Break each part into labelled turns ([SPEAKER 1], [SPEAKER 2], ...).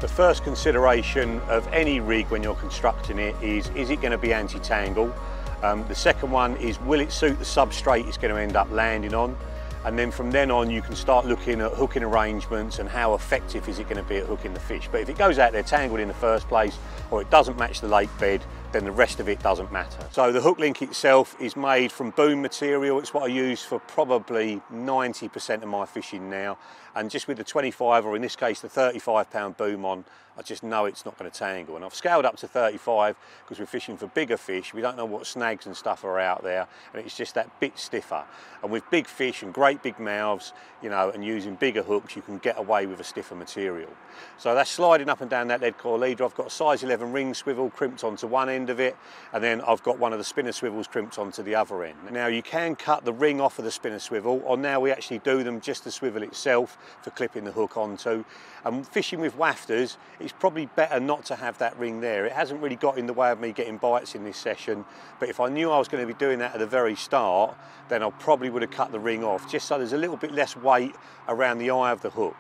[SPEAKER 1] The first consideration of any rig when you're constructing it is it going to be anti-tangle? The second one is, will it suit the substrate it's going to end up landing on? And then from then on you can start looking at hooking arrangements and how effective is it going to be at hooking the fish. But if it goes out there tangled in the first place, or it doesn't match the lake bed, then the rest of it doesn't matter. So the hook link itself is made from boom material. It's what I use for probably 90% of my fishing now. And just with the 25, or in this case the 35-pound boom on, I just know it's not going to tangle. And I've scaled up to 35 because we're fishing for bigger fish. We don't know what snags and stuff are out there, and it's just that bit stiffer. And with big fish and great big mouths, you know, and using bigger hooks, you can get away with a stiffer material. So that's sliding up and down that lead core leader. I've got a size 11 ring swivel crimped onto one end of it, and then I've got one of the spinner swivels crimped onto the other end. Now you can cut the ring off of the spinner swivel, or now we actually do them just the swivel itself for clipping the hook onto. And fishing with wafters, it's probably better not to have that ring there. It hasn't really got in the way of me getting bites in this session, but if I knew I was going to be doing that at the very start, then I probably would have cut the ring off, just so there's a little bit less weight around the eye of the hook.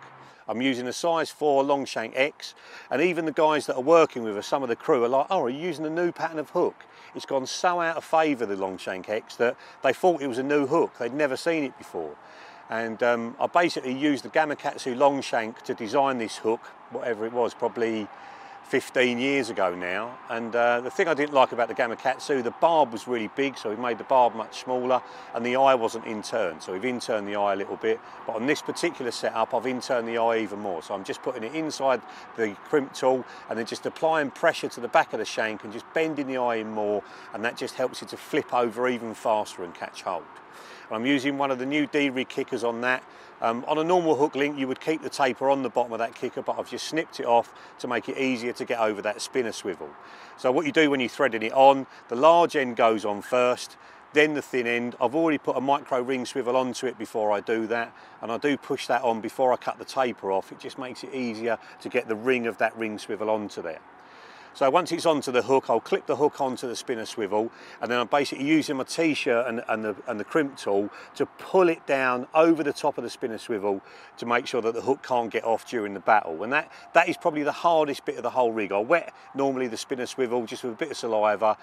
[SPEAKER 1] I'm using a size 4 long shank X, and even the guys that are working with us, some of the crew, are like, oh, are you using a new pattern of hook? It's gone so out of favour, the long shank X, that they thought it was a new hook. They'd never seen it before. And I basically used the Gamakatsu long shank to design this hook, whatever it was, probably 15 years ago now. And the thing I didn't like about the Gamakatsu, the barb was really big, so we made the barb much smaller, and the eye wasn't interned, so we've interned the eye a little bit. But on this particular setup, I've interned the eye even more, so I'm just putting it inside the crimp tool and then just applying pressure to the back of the shank and just bending the eye in more, and that just helps it to flip over even faster and catch hold. I'm using one of the new D-rig kickers on that. On a normal hook link you would keep the taper on the bottom of that kicker, but I've just snipped it off to make it easier to get over that spinner swivel. So what you do when you're threading it on, the large end goes on first, then the thin end. I've already put a micro ring swivel onto it before I do that, and I do push that on before I cut the taper off. It just makes it easier to get the ring of that ring swivel onto there. So once it's onto the hook, I'll clip the hook onto the spinner swivel, and then I'm basically using my t-shirt and the crimp tool to pull it down over the top of the spinner swivel to make sure that the hook can't get off during the battle. And that is probably the hardest bit of the whole rig. I'll wet normally the spinner swivel just with a bit of saliva,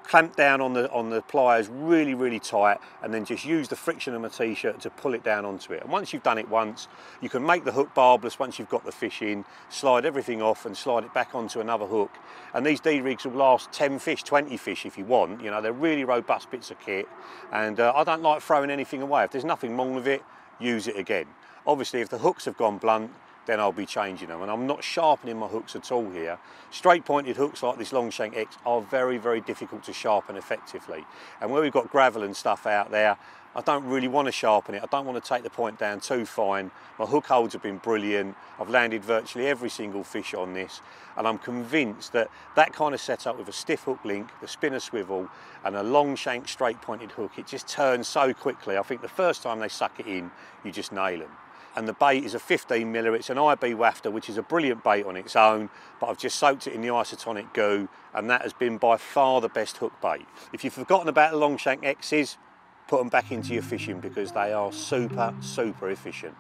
[SPEAKER 1] clamp down on the pliers really, really tight, and then just use the friction of my t-shirt to pull it down onto it. And once you've done it once, you can make the hook barbless once you've got the fish in, slide everything off and slide it back onto another hook. And these D-rigs will last 10 fish, 20 fish if you want. You know, they're really robust bits of kit, and I don't like throwing anything away. If there's nothing wrong with it, use it again. Obviously, if the hooks have gone blunt, then I'll be changing them, and I'm not sharpening my hooks at all here. Straight pointed hooks like this long shank X are very, very difficult to sharpen effectively, and where we've got gravel and stuff out there, I don't really want to sharpen it. I don't want to take the point down too fine. My hook holds have been brilliant. I've landed virtually every single fish on this, and I'm convinced that that kind of setup with a stiff hook link, the spinner swivel, and a long shank straight pointed hook, it just turns so quickly. I think the first time they suck it in, you just nail them. And the bait is a 15 miller. It's an IB Wafter, which is a brilliant bait on its own, but I've just soaked it in the isotonic goo, and that has been by far the best hook bait. If you've forgotten about the long shank X's, put them back into your fishing because they are super, super efficient.